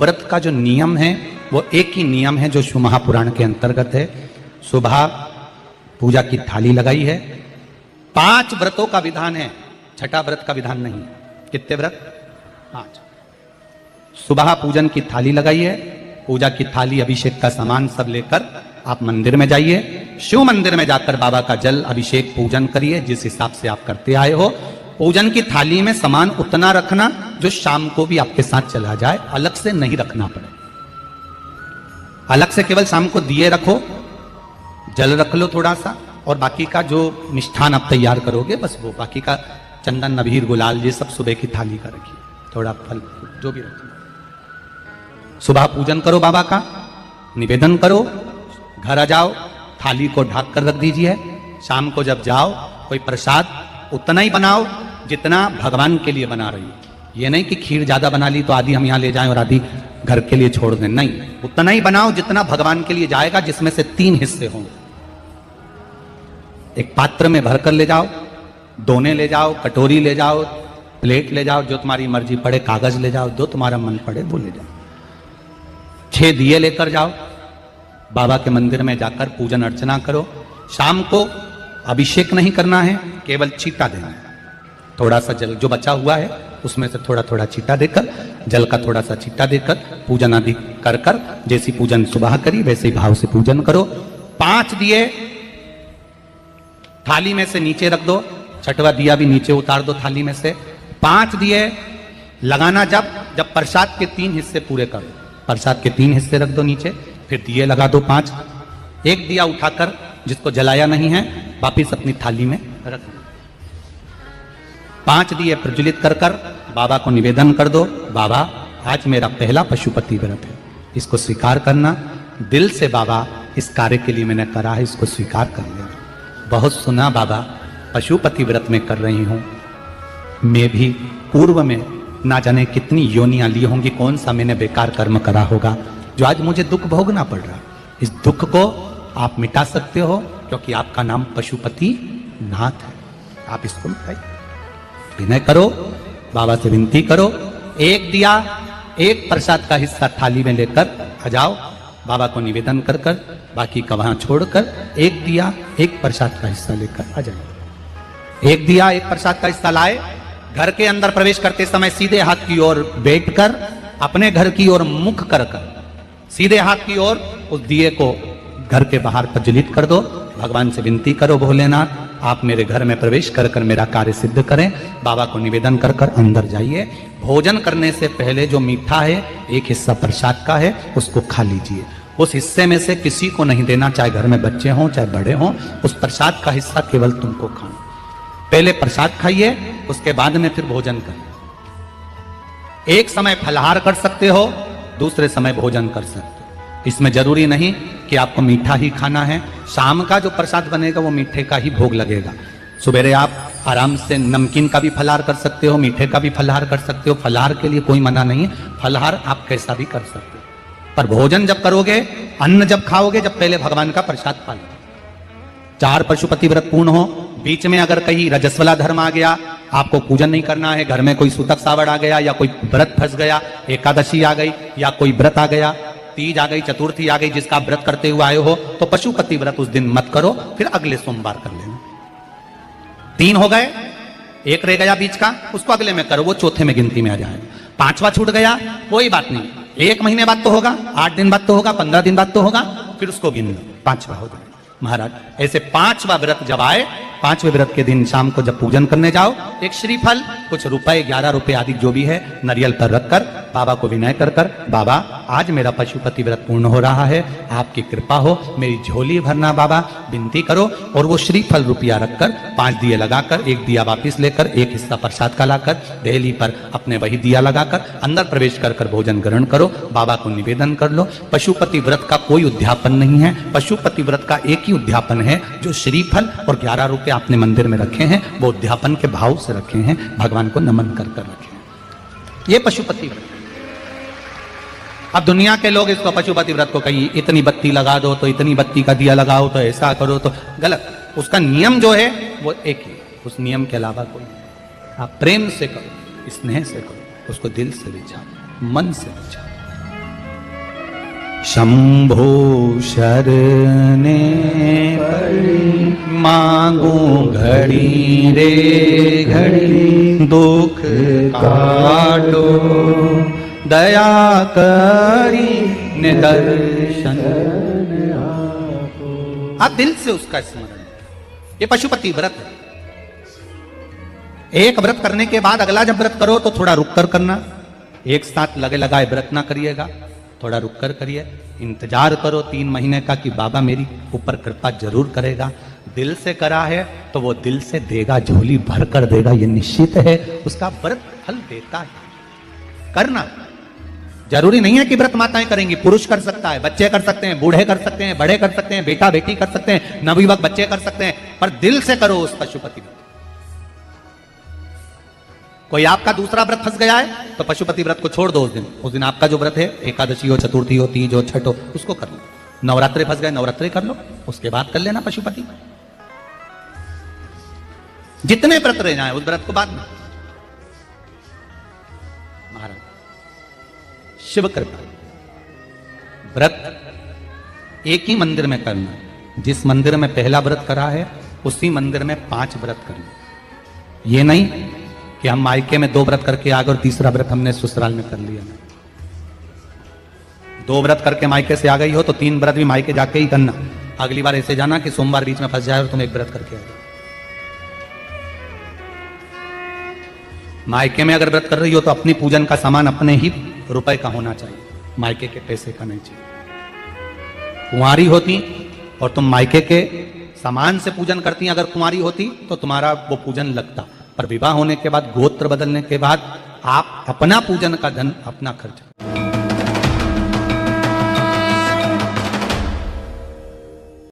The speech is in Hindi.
व्रत का जो नियम है वो एक ही नियम है जो शिव महापुराण के अंतर्गत है। सुबह पूजा की थाली लगाई है। 5 व्रतों का विधान है, छठा व्रत का विधान नहीं। कितने व्रत? 5। सुबह पूजन की थाली लगाई है। पूजा की थाली, अभिषेक का सामान सब लेकर आप मंदिर में जाइए। शिव मंदिर में जाकर बाबा का जल अभिषेक पूजन करिए जिस हिसाब से आप करते आए हो। पूजन की थाली में सामान उतना रखना जो शाम को भी आपके साथ चला जाए, अलग से नहीं रखना पड़े। अलग से केवल शाम को दिए रखो, जल रख लो थोड़ा सा, और बाकी का जो मिष्ठान आप तैयार करोगे बस वो, बाकी का चंदन नबीर गुलाल ये सब सुबह की थाली का रखिए, थोड़ा फल जो भी रखिए। सुबह पूजन करो बाबा का, निवेदन करो, घर आ जाओ, थाली को ढक कर रख दीजिए। शाम को जब जाओ कोई प्रसाद उतना ही बनाओ जितना भगवान के लिए बना रही हो। ये नहीं कि खीर ज्यादा बना ली तो आधी हम यहां ले जाएं और आधी घर के लिए छोड़ दें, नहीं, उतना ही बनाओ जितना भगवान के लिए जाएगा, जिसमें से 3 हिस्से होंगे। एक पात्र में भरकर ले जाओ, दोने ले जाओ, कटोरी ले जाओ, प्लेट ले जाओ, जो तुम्हारी मर्जी पड़े, कागज ले जाओ, जो तुम्हारा मन पड़े वो ले जाओ। 6 दिए लेकर जाओ, बाबा के मंदिर में जाकर पूजन अर्चना करो। शाम को अभिषेक नहीं करना है, केवल छींटा देना है। थोड़ा सा जल जो बचा हुआ है उसमें से थोड़ा थोड़ा छींटा देकर, जल का थोड़ा सा छींटा देकर पूजन आदि कर कर, जैसी पूजन सुबह करी वैसे ही भाव से पूजन करो। 5 दिए थाली में से नीचे रख दो, 6वां दिया भी नीचे उतार दो थाली में से। 5 दिए लगाना जब प्रसाद के 3 हिस्से पूरे कर दो, प्रसाद के 3 हिस्से रख दो नीचे, फिर दिए लगा दो 5। एक दिया उठाकर जिसको जलाया नहीं है वापिस अपनी थाली में रख दो। 5 दिए प्रज्वलित कर कर बाबा को निवेदन कर दो, बाबा आज मेरा पहला पशुपति व्रत है, इसको स्वीकार करना। दिल से बाबा इस कार्य के लिए मैंने करा है, इसको स्वीकार कर लेना। बहुत सुना बाबा पशुपति व्रत में कर रही हूं, मैं भी पूर्व में ना जाने कितनी योनियां ली होंगी, कौन सा मैंने बेकार कर्म करा होगा जो आज मुझे दुख भोगना पड़ रहा। इस दुख को आप मिटा सकते हो क्योंकि आपका नाम पशुपति नाथ है। आप इसको मिटाइए, विनय करो, बाबा से विनती करो। एक दिया, एक प्रसाद का हिस्सा थाली में लेकर आ जाओ, बाबा को निवेदन कर कर, बाकी का वहां छोड़कर एक दिया, एक प्रसाद का हिस्सा लेकर आ जाए। एक दिया, एक प्रसाद का हिस्सा लाए, घर के अंदर प्रवेश करते समय सीधे हाथ की ओर बैठकर, अपने घर की ओर मुख कर कर सीधे हाथ की ओर उस दिए को घर के बाहर प्रज्वलित कर दो। भगवान से विनती करो, भोलेनाथ आप मेरे घर में प्रवेश कर कर मेरा कार्य सिद्ध करें। बाबा को निवेदन कर कर अंदर जाइए। भोजन करने से पहले जो मीठा है, एक हिस्सा प्रसाद का है, उसको खा लीजिए। उस हिस्से में से किसी को नहीं देना, चाहे घर में बच्चे हों चाहे बड़े हों। उस प्रसाद का हिस्सा केवल तुमको खाना। पहले प्रसाद खाइए, उसके बाद में फिर भोजन करिए। एक समय फलाहार कर सकते हो, दूसरे समय भोजन कर सकते हो। इसमें जरूरी नहीं कि आपको मीठा ही खाना है। शाम का जो प्रसाद बनेगा वो मीठे का ही भोग लगेगा। सुबेरे आप आराम से नमकीन का भी फलाहार कर सकते हो, मीठे का भी फलाहार कर सकते हो। फलाहार के लिए कोई मना नहीं है, फलाहार आप कैसा भी कर सकते हो। पर भोजन जब करोगे, अन्न जब खाओगे, जब पहले भगवान का प्रसाद खा लो। 4 पशुपति व्रत पूर्ण हो, बीच में अगर कहीं रजस्वला धर्म आ गया, आपको पूजन नहीं करना है, घर में कोई सूतक सावड़ आ गया या कोई व्रत फंस गया, एकादशी आ गई या कोई व्रत आ गया, तीज आ गई, चतुर्थी आ गई, जिसका व्रत करते हुए आए हो, तो पशुपति व्रत उस दिन मत करो, फिर अगले सोमवार कर लेना। 3 हो गए, एक रह गया बीच का, उसको अगले में करो, वो चौथे में गिनती में आ जाएगा। 5वां छूट गया, कोई बात नहीं, 1 महीने बाद तो होगा, 8 दिन बाद तो होगा, 15 दिन बाद तो होगा, फिर उसको गिन लो, 5वां हो जाएगा। महाराज ऐसे 5वां व्रत जब आए, 5वें व्रत के दिन शाम को जब पूजन करने जाओ, एक श्रीफल, कुछ रुपए, 11 रुपए आदि जो भी है, नारियल पर रखकर बाबा को विनय कर कर, बाबा आज मेरा पशुपति व्रत पूर्ण हो रहा है, आपकी कृपा हो, मेरी झोली भरना बाबा, विनती करो। और वो श्रीफल रुपया रखकर 5 दिए लगाकर, एक दिया वापिस लेकर, एक हिस्सा प्रसाद का लाकर देहली पर अपने वही दिया लगाकर अंदर प्रवेश कर कर भोजन ग्रहण करो। बाबा को निवेदन कर लो। पशुपति व्रत का कोई उद्यापन नहीं है, पशुपति व्रत का एक ही उद्यापन है, जो श्रीफल और 11 रुपए आपने मंदिर में रखे हैं, वो उद्यापन के भाव से रखे हैं, भगवान को नमन कर कर रखे हैं। ये पशुपति व्रत। अब दुनिया के लोग इसको पशुपति व्रत को कहीं इतनी बत्ती लगा दो, तो इतनी बत्ती का दिया लगाओ, तो ऐसा करो, तो गलत। उसका नियम जो है वो एक ही, उस नियम के अलावा कोई नहीं। आप प्रेम से करो, स्नेह से करो, उसको दिल से विचारो, मन से विचारो। शंभो शरणे पड़ी, मांगू घड़ी रे घड़ी, दुख काटो दया करी निदर्शन। आप दिल से उसका स्मरण, ये पशुपति व्रत है। एक व्रत करने के बाद अगला जब व्रत करो तो थोड़ा रुक कर करना, एक साथ लगे लगाए व्रत ना करिएगा, थोड़ा रुक कर करिए, इंतजार करो 3 महीने का कि बाबा मेरी ऊपर कृपा जरूर करेगा। दिल से करा है तो वो दिल से देगा, झोली भर कर देगा, ये निश्चित है, उसका व्रत फल देता है। करना जरूरी नहीं है कि व्रत माताएं करेंगी, पुरुष कर सकता है, बच्चे कर सकते हैं, बूढ़े कर सकते हैं, बड़े कर सकते हैं, बेटा बेटी कर सकते हैं, नवयुवक बच्चे कर सकते हैं, पर दिल से करो उस पशुपति व्रत। कोई आपका दूसरा व्रत फंस गया है तो पशुपति व्रत को छोड़ दो उस दिन आपका जो व्रत है, एकादशी हो, चतुर्थी हो, तीज हो, छठ हो, उसको कर लो। नवरात्रे फंस गए, नवरात्रे कर लो, उसके बाद कर लेना पशुपति। जितने व्रत रहना है उस व्रत को बाद में। महाराज शिव कृपा, व्रत एक ही मंदिर में करना है। जिस मंदिर में पहला व्रत करा है उसी मंदिर में 5 व्रत करना। ये नहीं कि हम मायके में 2 व्रत करके आ गए और तीसरा व्रत हमने ससुराल में कर लिया। 2 व्रत करके मायके से आ गई हो तो 3 व्रत भी मायके जाके ही करना। अगली बार ऐसे जाना कि सोमवार बीच में फंस जाए और तुम 1 व्रत करके आ जाओ। मायके में अगर व्रत कर रही हो तो अपनी पूजन का सामान अपने ही रुपए का होना चाहिए, मायके के पैसे का नहीं चाहिए। कुंवारी होती और तुम मायके के सामान से पूजन करती, अगर कुंवारी होती तो तुम्हारा वो पूजन लगता, पर विवाह होने के बाद, गोत्र बदलने के बाद आप अपना पूजन का धन अपना खर्च